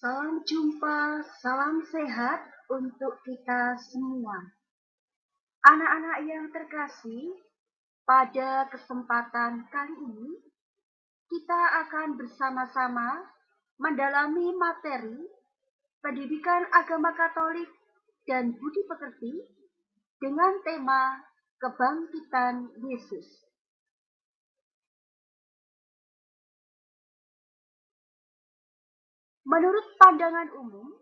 Salam jumpa, salam sehat untuk kita semua. Anak-anak yang terkasih, pada kesempatan kali ini kita akan bersama-sama mendalami materi pendidikan agama Katolik dan budi pekerti dengan tema kebangkitan Yesus. Menurut pandangan umum,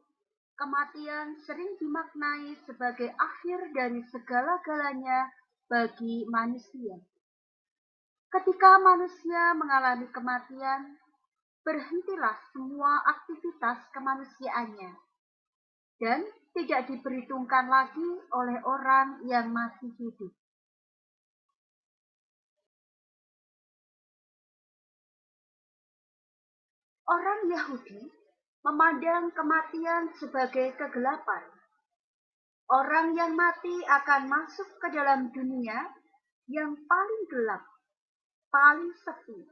kematian sering dimaknai sebagai akhir dari segala-galanya bagi manusia. Ketika manusia mengalami kematian, berhentilah semua aktivitas kemanusiaannya dan tidak diperhitungkan lagi oleh orang yang masih hidup. Orang Yahudi memandang kematian sebagai kegelapan. Orang yang mati akan masuk ke dalam dunia yang paling gelap, paling sepi,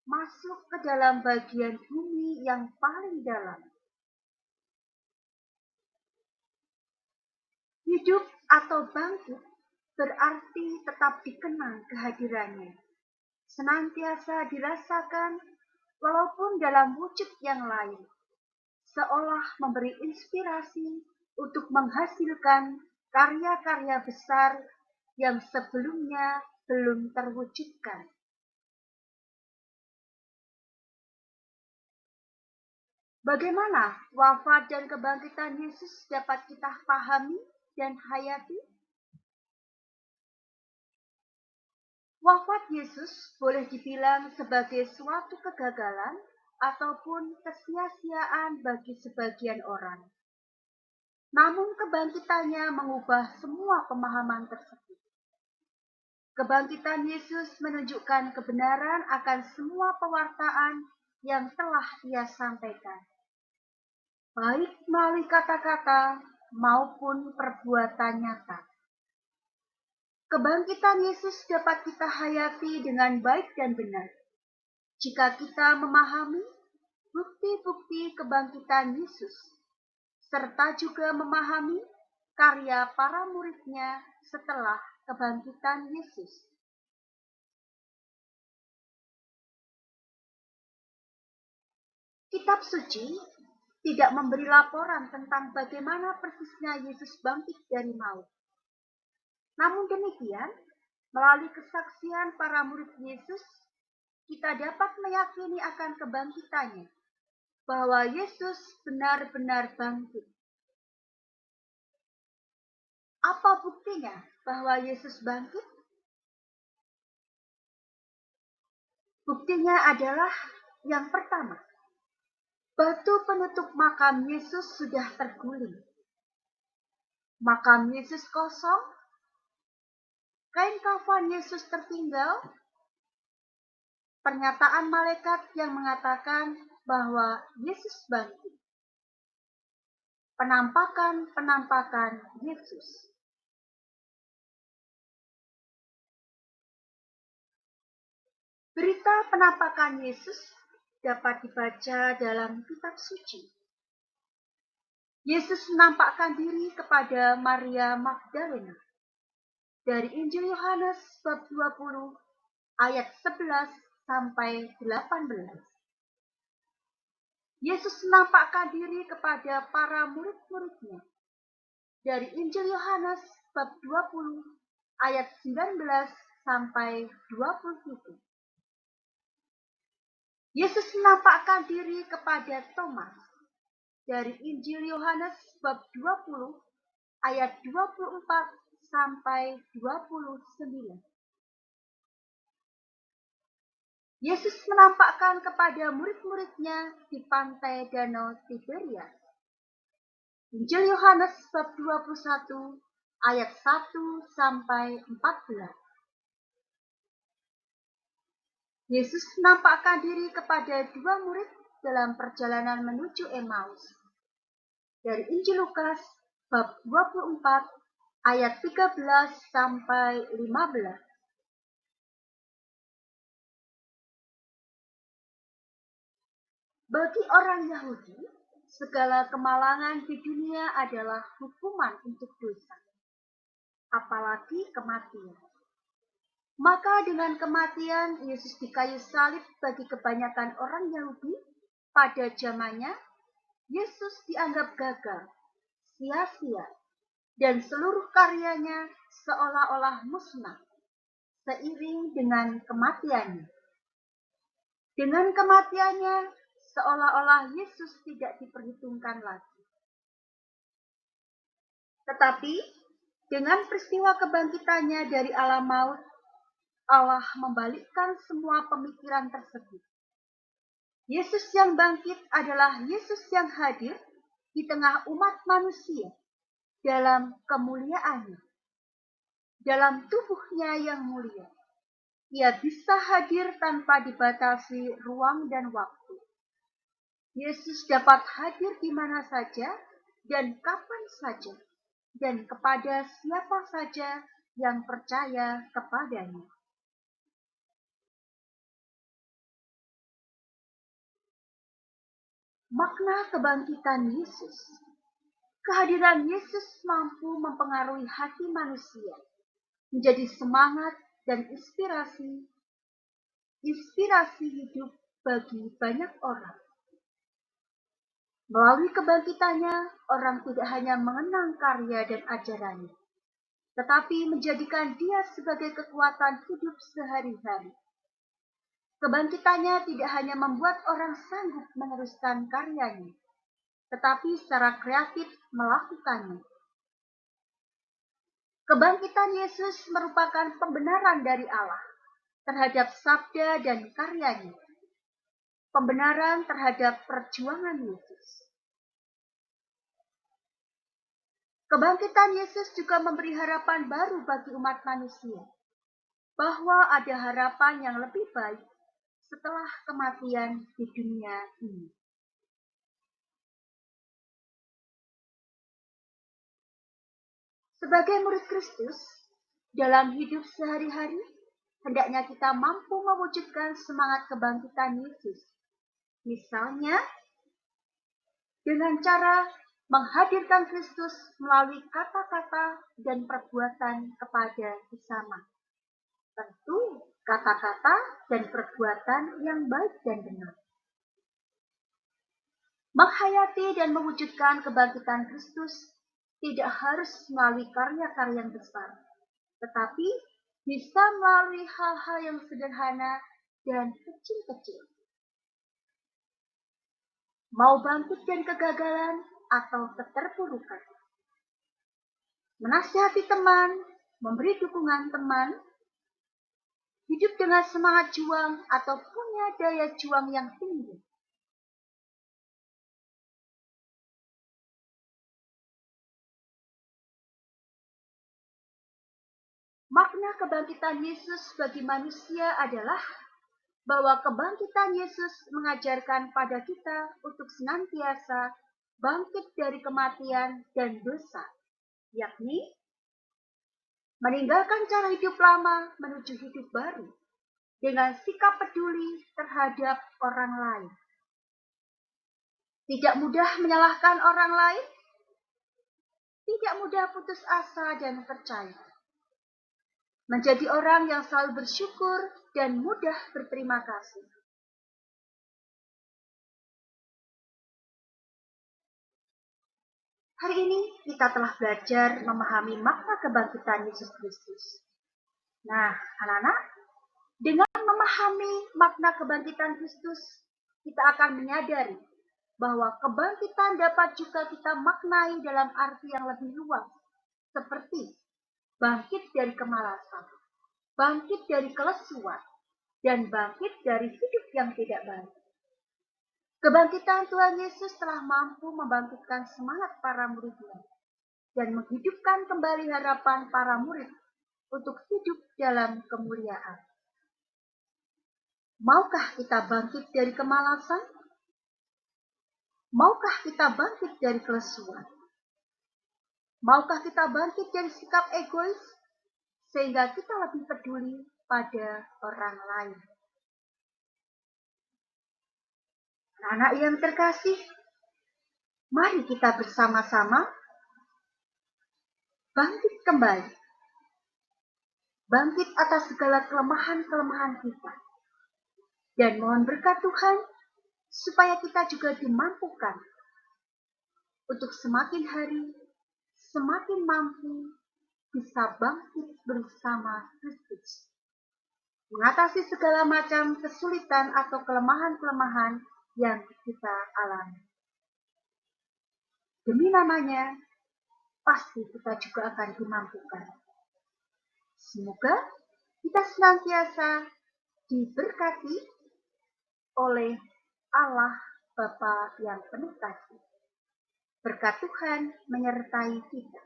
masuk ke dalam bagian bumi yang paling dalam. Hidup atau bangkit berarti tetap dikenang kehadirannya, senantiasa dirasakan walaupun dalam wujud yang lain, seolah memberi inspirasi untuk menghasilkan karya-karya besar yang sebelumnya belum terwujudkan. Bagaimana wafat dan kebangkitan Yesus dapat kita pahami dan hayati? Wafat Yesus boleh dibilang sebagai suatu kegagalan ataupun kesia-siaan bagi sebagian orang. Namun kebangkitannya mengubah semua pemahaman tersebut. Kebangkitan Yesus menunjukkan kebenaran akan semua pewartaan yang telah Ia sampaikan, baik melalui kata-kata maupun perbuatan nyata. Kebangkitan Yesus dapat kita hayati dengan baik dan benar jika kita memahami bukti-bukti kebangkitan Yesus, serta juga memahami karya para muridnya setelah kebangkitan Yesus. Kitab suci tidak memberi laporan tentang bagaimana persisnya Yesus bangkit dari maut. Namun demikian, melalui kesaksian para murid Yesus, kita dapat meyakini akan kebangkitannya, bahwa Yesus benar-benar bangkit. Apa buktinya bahwa Yesus bangkit? Buktinya adalah yang pertama, batu penutup makam Yesus sudah terguling. Makam Yesus kosong, kain kafan Yesus tertinggal, pernyataan malaikat yang mengatakan bahwa Yesus bangkit. Penampakan-penampakan Yesus. Berita penampakan Yesus dapat dibaca dalam kitab suci. Yesus menampakkan diri kepada Maria Magdalena. Dari Injil Yohanes bab 20 ayat 11 sampai 18. Yesus menampakkan diri kepada para murid-muridnya. Dari Injil Yohanes bab 20 ayat 19 sampai 27. Yesus menampakkan diri kepada Thomas. Dari Injil Yohanes bab 20 ayat 24 sampai 29. Yesus menampakkan kepada murid-muridnya di pantai Danau Tiberias. Injil Yohanes bab 21 ayat 1 sampai 14. Yesus menampakkan diri kepada dua murid dalam perjalanan menuju Emmaus. Dari Injil Lukas bab 24 ayat 13 sampai 15. Bagi orang Yahudi, segala kemalangan di dunia adalah hukuman untuk dosa, apalagi kematian. Maka dengan kematian Yesus di kayu salib bagi kebanyakan orang Yahudi pada zamannya, Yesus dianggap gagal, sia-sia, dan seluruh karyanya seolah-olah musnah seiring dengan kematiannya. Dengan kematiannya, seolah-olah Yesus tidak diperhitungkan lagi. Tetapi dengan peristiwa kebangkitannya dari alam maut, Allah membalikkan semua pemikiran tersebut. Yesus yang bangkit adalah Yesus yang hadir di tengah umat manusia dalam kemuliaannya, dalam tubuhnya yang mulia. Ia bisa hadir tanpa dibatasi ruang dan waktu. Yesus dapat hadir di mana saja dan kapan saja, dan kepada siapa saja yang percaya kepadanya. Makna kebangkitan Yesus. Kehadiran Yesus mampu mempengaruhi hati manusia, menjadi semangat dan inspirasi hidup bagi banyak orang. Melalui kebangkitannya, orang tidak hanya mengenang karya dan ajarannya, tetapi menjadikan dia sebagai kekuatan hidup sehari-hari. Kebangkitannya tidak hanya membuat orang sanggup meneruskan karyanya, tetapi secara kreatif melakukannya. Kebangkitan Yesus merupakan pembenaran dari Allah terhadap sabda dan karyanya. Pembenaran terhadap perjuangan Yesus. Kebangkitan Yesus juga memberi harapan baru bagi umat manusia, bahwa ada harapan yang lebih baik setelah kematian di dunia ini. Sebagai murid Kristus, dalam hidup sehari-hari, hendaknya kita mampu mewujudkan semangat kebangkitan Yesus. Misalnya, dengan cara menghadirkan Kristus melalui kata-kata dan perbuatan kepada sesama. Tentu, kata-kata dan perbuatan yang baik dan benar. Menghayati dan mewujudkan kebangkitan Kristus tidak harus melalui karya-karya yang besar, tetapi bisa melalui hal-hal yang sederhana dan kecil-kecil. Mau bangkit dari kegagalan atau keterpurukan. Menasihati teman, memberi dukungan teman, hidup dengan semangat juang atau punya daya juang yang tinggi. Makna kebangkitan Yesus bagi manusia adalah bahwa kebangkitan Yesus mengajarkan pada kita untuk senantiasa bangkit dari kematian dan dosa, yakni meninggalkan cara hidup lama menuju hidup baru dengan sikap peduli terhadap orang lain. Tidak mudah menyalahkan orang lain, tidak mudah putus asa dan percaya. Menjadi orang yang selalu bersyukur dan mudah berterima kasih. Hari ini kita telah belajar memahami makna kebangkitan Yesus Kristus. Nah, anak-anak, dengan memahami makna kebangkitan Kristus, kita akan menyadari bahwa kebangkitan dapat juga kita maknai dalam arti yang lebih luas, seperti bangkit dari kemalasan, bangkit dari kelesuan, dan bangkit dari hidup yang tidak baik. Kebangkitan Tuhan Yesus telah mampu membangkitkan semangat para muridnya dan menghidupkan kembali harapan para murid untuk hidup dalam kemuliaan. Maukah kita bangkit dari kemalasan? Maukah kita bangkit dari kelesuan? Maukah kita bangkit dari sikap egois sehingga kita lebih peduli pada orang lain? Anak yang terkasih, Mari kita bersama-sama bangkit kembali. Bangkit atas segala kelemahan-kelemahan kita. Dan mohon berkat Tuhan supaya kita juga dimampukan untuk semakin hari semakin mampu bisa bangkit bersama Kristus. Mengatasi segala macam kesulitan atau kelemahan-kelemahan yang kita alami. Demi namanya, pasti kita juga akan dimampukan. Semoga kita senantiasa diberkati oleh Allah Bapa yang penuh kasih. Berkat Tuhan menyertai kita.